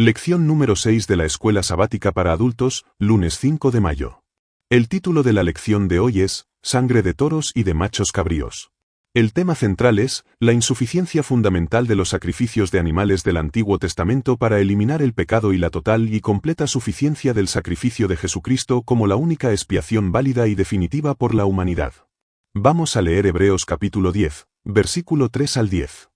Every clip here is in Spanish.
Lección número 6 de la Escuela Sabática para Adultos, lunes 5 de mayo. El título de la lección de hoy es, Sangre de toros y de machos cabríos. El tema central es, la insuficiencia fundamental de los sacrificios de animales del Antiguo Testamento para eliminar el pecado y la total y completa suficiencia del sacrificio de Jesucristo como la única expiación válida y definitiva por la humanidad. Vamos a leer Hebreos capítulo 10, versículo 3 al 10.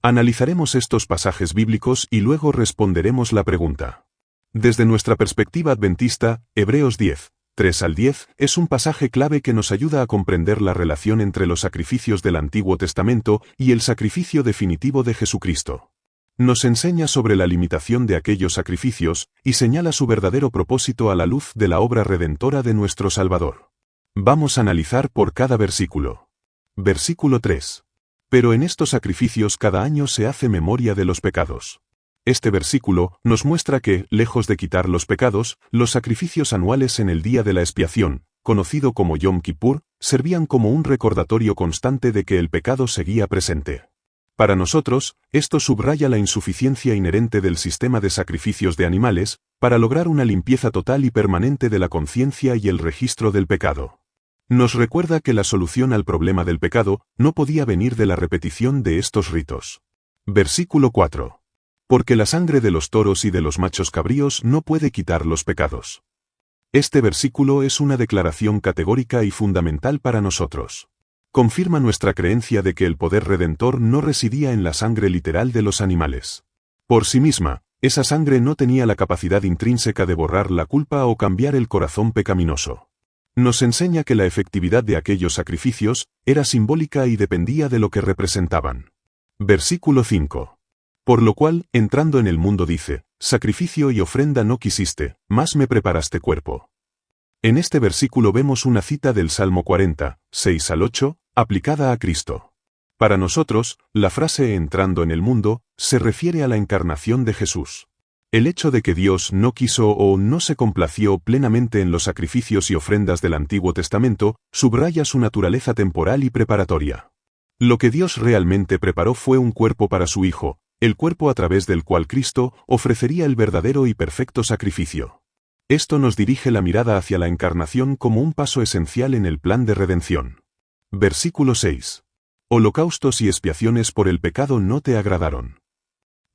Analizaremos estos pasajes bíblicos y luego responderemos la pregunta. Desde nuestra perspectiva adventista, Hebreos 10, 3 al 10, es un pasaje clave que nos ayuda a comprender la relación entre los sacrificios del Antiguo Testamento y el sacrificio definitivo de Jesucristo. Nos enseña sobre la limitación de aquellos sacrificios y señala su verdadero propósito a la luz de la obra redentora de nuestro Salvador. Vamos a analizar por cada versículo. Versículo 3. Pero en estos sacrificios cada año se hace memoria de los pecados. Este versículo nos muestra que, lejos de quitar los pecados, los sacrificios anuales en el día de la expiación, conocido como Yom Kippur, servían como un recordatorio constante de que el pecado seguía presente. Para nosotros, esto subraya la insuficiencia inherente del sistema de sacrificios de animales, para lograr una limpieza total y permanente de la conciencia y el registro del pecado. Nos recuerda que la solución al problema del pecado no podía venir de la repetición de estos ritos. Versículo 4. Porque la sangre de los toros y de los machos cabríos no puede quitar los pecados. Este versículo es una declaración categórica y fundamental para nosotros. Confirma nuestra creencia de que el poder redentor no residía en la sangre literal de los animales. Por sí misma, esa sangre no tenía la capacidad intrínseca de borrar la culpa o cambiar el corazón pecaminoso. Nos enseña que la efectividad de aquellos sacrificios era simbólica y dependía de lo que representaban. Versículo 5. Por lo cual, entrando en el mundo dice, sacrificio y ofrenda no quisiste, mas me preparaste cuerpo. En este versículo vemos una cita del Salmo 40, 6 al 8, aplicada a Cristo. Para nosotros, la frase entrando en el mundo, se refiere a la encarnación de Jesús. El hecho de que Dios no quiso o no se complació plenamente en los sacrificios y ofrendas del Antiguo Testamento, subraya su naturaleza temporal y preparatoria. Lo que Dios realmente preparó fue un cuerpo para su Hijo, el cuerpo a través del cual Cristo ofrecería el verdadero y perfecto sacrificio. Esto nos dirige la mirada hacia la encarnación como un paso esencial en el plan de redención. Versículo 6. Holocaustos y expiaciones por el pecado no te agradaron.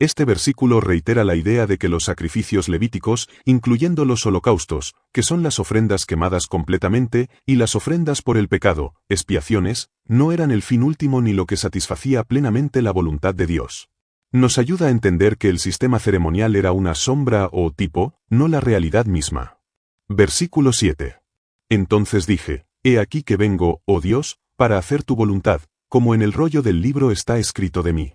Este versículo reitera la idea de que los sacrificios levíticos, incluyendo los holocaustos, que son las ofrendas quemadas completamente, y las ofrendas por el pecado, expiaciones, no eran el fin último ni lo que satisfacía plenamente la voluntad de Dios. Nos ayuda a entender que el sistema ceremonial era una sombra o tipo, no la realidad misma. Versículo 7. Entonces dije, he aquí que vengo, oh Dios, para hacer tu voluntad, como en el rollo del libro está escrito de mí.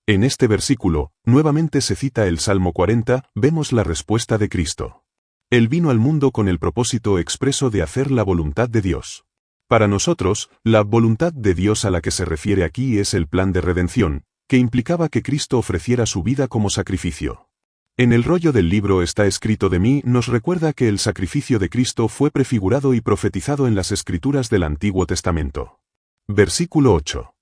En este versículo, nuevamente se cita el Salmo 40, vemos la respuesta de Cristo. Él vino al mundo con el propósito expreso de hacer la voluntad de Dios. Para nosotros, la voluntad de Dios a la que se refiere aquí es el plan de redención, que implicaba que Cristo ofreciera su vida como sacrificio. En el rollo del libro está escrito de mí nos recuerda que el sacrificio de Cristo fue prefigurado y profetizado en las Escrituras del Antiguo Testamento. Versículo 8.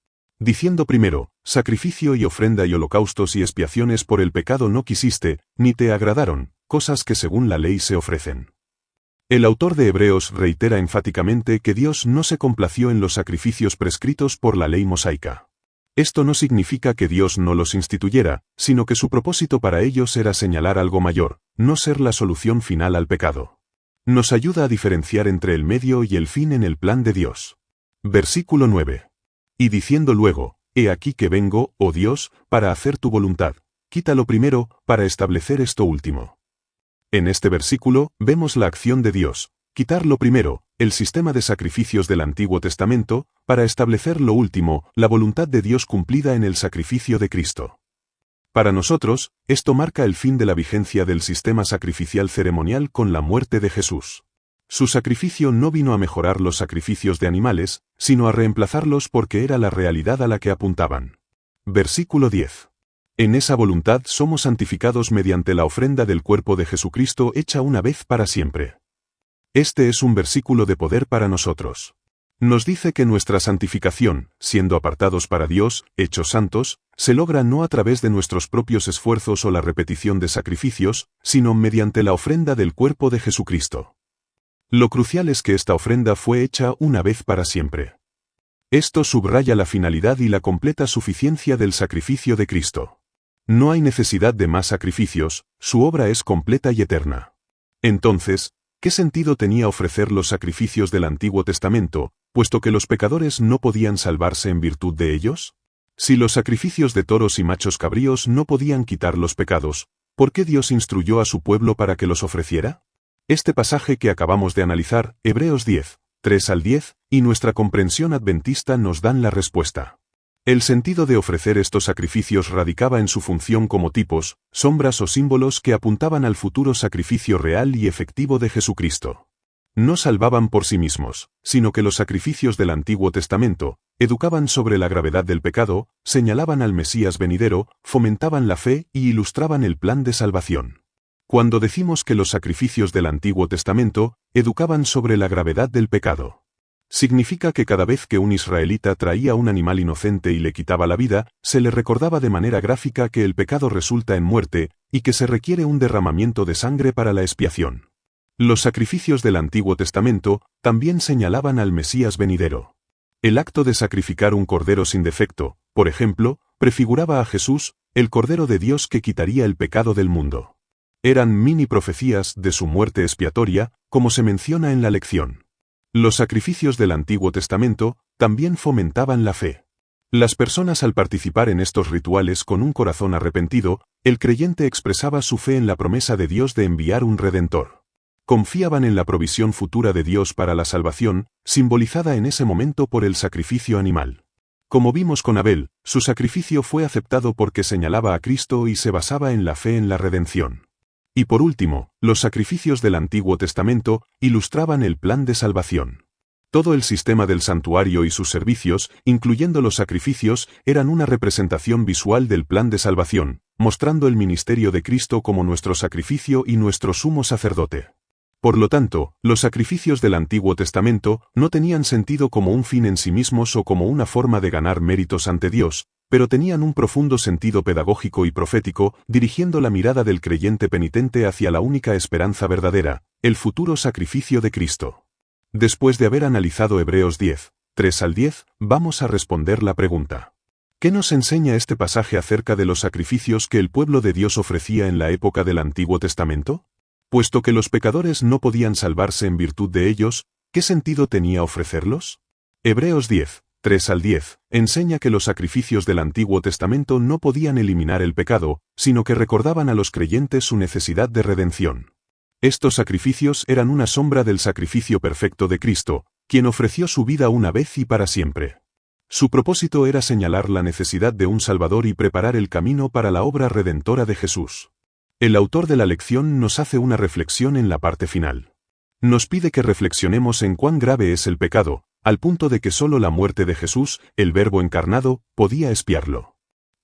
Diciendo primero, sacrificio y ofrenda y holocaustos y expiaciones por el pecado no quisiste, ni te agradaron, cosas que según la ley se ofrecen. El autor de Hebreos reitera enfáticamente que Dios no se complació en los sacrificios prescritos por la ley mosaica. Esto no significa que Dios no los instituyera, sino que su propósito para ellos era señalar algo mayor, no ser la solución final al pecado. Nos ayuda a diferenciar entre el medio y el fin en el plan de Dios. Versículo 9. Y diciendo luego, he aquí que vengo, oh Dios, para hacer tu voluntad, quítalo primero, para establecer esto último. En este versículo, vemos la acción de Dios, quitar lo primero, el sistema de sacrificios del Antiguo Testamento, para establecer lo último, la voluntad de Dios cumplida en el sacrificio de Cristo. Para nosotros, esto marca el fin de la vigencia del sistema sacrificial ceremonial con la muerte de Jesús. Su sacrificio no vino a mejorar los sacrificios de animales, sino a reemplazarlos porque era la realidad a la que apuntaban. Versículo 10. En esa voluntad somos santificados mediante la ofrenda del cuerpo de Jesucristo hecha una vez para siempre. Este es un versículo de poder para nosotros. Nos dice que nuestra santificación, siendo apartados para Dios, hechos santos, se logra no a través de nuestros propios esfuerzos o la repetición de sacrificios, sino mediante la ofrenda del cuerpo de Jesucristo. Lo crucial es que esta ofrenda fue hecha una vez para siempre. Esto subraya la finalidad y la completa suficiencia del sacrificio de Cristo. No hay necesidad de más sacrificios, su obra es completa y eterna. Entonces, ¿qué sentido tenía ofrecer los sacrificios del Antiguo Testamento, puesto que los pecadores no podían salvarse en virtud de ellos? Si los sacrificios de toros y machos cabríos no podían quitar los pecados, ¿por qué Dios instruyó a su pueblo para que los ofreciera? Este pasaje que acabamos de analizar, Hebreos 10, 3 al 10, y nuestra comprensión adventista nos dan la respuesta. El sentido de ofrecer estos sacrificios radicaba en su función como tipos, sombras o símbolos que apuntaban al futuro sacrificio real y efectivo de Jesucristo. No salvaban por sí mismos, sino que los sacrificios del Antiguo Testamento educaban sobre la gravedad del pecado, señalaban al Mesías venidero, fomentaban la fe y ilustraban el plan de salvación. Cuando decimos que los sacrificios del Antiguo Testamento educaban sobre la gravedad del pecado, significa que cada vez que un israelita traía un animal inocente y le quitaba la vida, se le recordaba de manera gráfica que el pecado resulta en muerte, y que se requiere un derramamiento de sangre para la expiación. Los sacrificios del Antiguo Testamento también señalaban al Mesías venidero. El acto de sacrificar un cordero sin defecto, por ejemplo, prefiguraba a Jesús, el Cordero de Dios que quitaría el pecado del mundo. Eran mini profecías de su muerte expiatoria, como se menciona en la lección. Los sacrificios del Antiguo Testamento también fomentaban la fe. Las personas al participar en estos rituales con un corazón arrepentido, el creyente expresaba su fe en la promesa de Dios de enviar un Redentor. Confiaban en la provisión futura de Dios para la salvación, simbolizada en ese momento por el sacrificio animal. Como vimos con Abel, su sacrificio fue aceptado porque señalaba a Cristo y se basaba en la fe en la redención. Y por último, los sacrificios del Antiguo Testamento ilustraban el plan de salvación. Todo el sistema del santuario y sus servicios, incluyendo los sacrificios, eran una representación visual del plan de salvación, mostrando el ministerio de Cristo como nuestro sacrificio y nuestro sumo sacerdote. Por lo tanto, los sacrificios del Antiguo Testamento no tenían sentido como un fin en sí mismos o como una forma de ganar méritos ante Dios, pero tenían un profundo sentido pedagógico y profético, dirigiendo la mirada del creyente penitente hacia la única esperanza verdadera, el futuro sacrificio de Cristo. Después de haber analizado Hebreos 10, 3 al 10, vamos a responder la pregunta. ¿Qué nos enseña este pasaje acerca de los sacrificios que el pueblo de Dios ofrecía en la época del Antiguo Testamento? Puesto que los pecadores no podían salvarse en virtud de ellos, ¿qué sentido tenía ofrecerlos? Hebreos 10, 3 al 10, enseña que los sacrificios del Antiguo Testamento no podían eliminar el pecado, sino que recordaban a los creyentes su necesidad de redención. Estos sacrificios eran una sombra del sacrificio perfecto de Cristo, quien ofreció su vida una vez y para siempre. Su propósito era señalar la necesidad de un Salvador y preparar el camino para la obra redentora de Jesús. El autor de la lección nos hace una reflexión en la parte final. Nos pide que reflexionemos en cuán grave es el pecado, al punto de que solo la muerte de Jesús, el Verbo encarnado, podía expiarlo.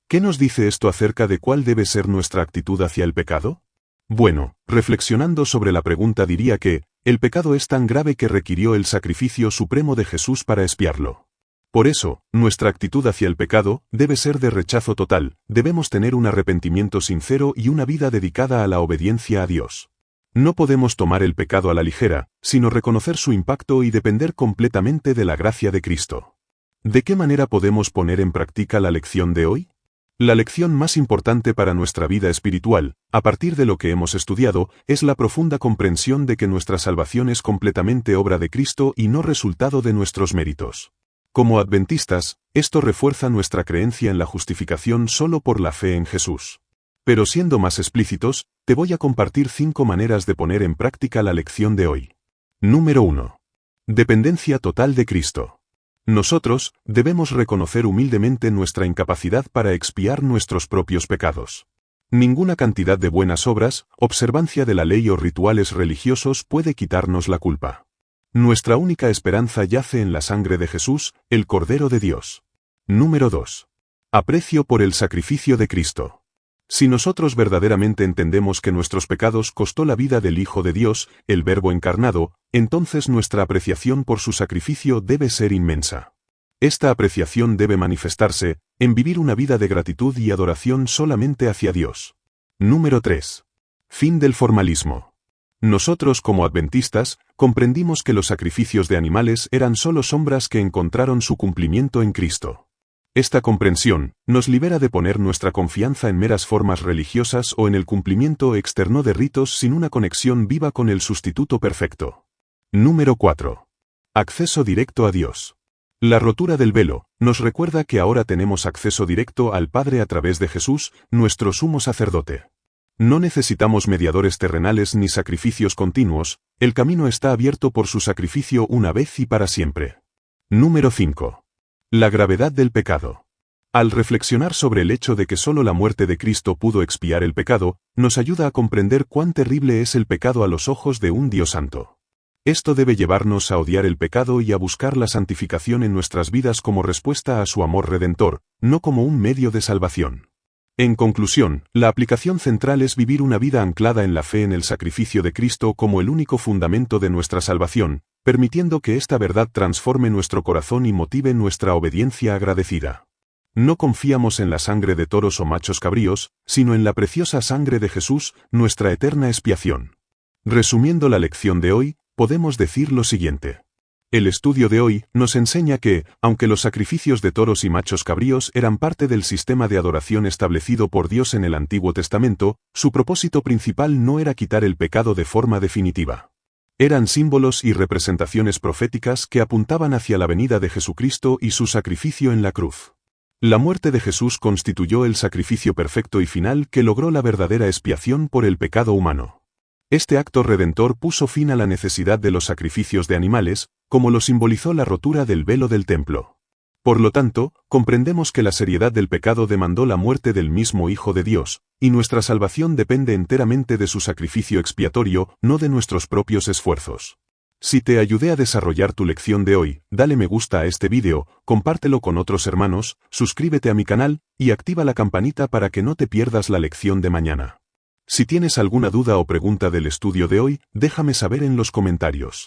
¿Qué nos dice esto acerca de cuál debe ser nuestra actitud hacia el pecado? Bueno, reflexionando sobre la pregunta diría que, el pecado es tan grave que requirió el sacrificio supremo de Jesús para expiarlo. Por eso, nuestra actitud hacia el pecado debe ser de rechazo total, debemos tener un arrepentimiento sincero y una vida dedicada a la obediencia a Dios. No podemos tomar el pecado a la ligera, sino reconocer su impacto y depender completamente de la gracia de Cristo. ¿De qué manera podemos poner en práctica la lección de hoy? La lección más importante para nuestra vida espiritual, a partir de lo que hemos estudiado, es la profunda comprensión de que nuestra salvación es completamente obra de Cristo y no resultado de nuestros méritos. Como adventistas, esto refuerza nuestra creencia en la justificación solo por la fe en Jesús. Pero siendo más explícitos, te voy a compartir 5 maneras de poner en práctica la lección de hoy. Número 1. Dependencia total de Cristo. Nosotros debemos reconocer humildemente nuestra incapacidad para expiar nuestros propios pecados. Ninguna cantidad de buenas obras, observancia de la ley o rituales religiosos puede quitarnos la culpa. Nuestra única esperanza yace en la sangre de Jesús, el Cordero de Dios. Número 2. Aprecio por el sacrificio de Cristo. Si nosotros verdaderamente entendemos que nuestros pecados costó la vida del Hijo de Dios, el Verbo encarnado, entonces nuestra apreciación por su sacrificio debe ser inmensa. Esta apreciación debe manifestarse en vivir una vida de gratitud y adoración solamente hacia Dios. Número 3. Fin del formalismo. Nosotros como adventistas, comprendimos que los sacrificios de animales eran solo sombras que encontraron su cumplimiento en Cristo. Esta comprensión nos libera de poner nuestra confianza en meras formas religiosas o en el cumplimiento externo de ritos sin una conexión viva con el sustituto perfecto. Número 4. Acceso directo a Dios. La rotura del velo nos recuerda que ahora tenemos acceso directo al Padre a través de Jesús, nuestro sumo sacerdote. No necesitamos mediadores terrenales ni sacrificios continuos, el camino está abierto por su sacrificio una vez y para siempre. Número 5. La gravedad del pecado. Al reflexionar sobre el hecho de que solo la muerte de Cristo pudo expiar el pecado, nos ayuda a comprender cuán terrible es el pecado a los ojos de un Dios santo. Esto debe llevarnos a odiar el pecado y a buscar la santificación en nuestras vidas como respuesta a su amor redentor, no como un medio de salvación. En conclusión, la aplicación central es vivir una vida anclada en la fe en el sacrificio de Cristo como el único fundamento de nuestra salvación, permitiendo que esta verdad transforme nuestro corazón y motive nuestra obediencia agradecida. No confiamos en la sangre de toros o machos cabríos, sino en la preciosa sangre de Jesús, nuestra eterna expiación. Resumiendo la lección de hoy, podemos decir lo siguiente. El estudio de hoy nos enseña que, aunque los sacrificios de toros y machos cabríos eran parte del sistema de adoración establecido por Dios en el Antiguo Testamento, su propósito principal no era quitar el pecado de forma definitiva. Eran símbolos y representaciones proféticas que apuntaban hacia la venida de Jesucristo y su sacrificio en la cruz. La muerte de Jesús constituyó el sacrificio perfecto y final que logró la verdadera expiación por el pecado humano. Este acto redentor puso fin a la necesidad de los sacrificios de animales, como lo simbolizó la rotura del velo del templo. Por lo tanto, comprendemos que la seriedad del pecado demandó la muerte del mismo Hijo de Dios, y nuestra salvación depende enteramente de su sacrificio expiatorio, no de nuestros propios esfuerzos. Si te ayudé a desarrollar tu lección de hoy, dale me gusta a este vídeo, compártelo con otros hermanos, suscríbete a mi canal, y activa la campanita para que no te pierdas la lección de mañana. Si tienes alguna duda o pregunta del estudio de hoy, déjame saber en los comentarios.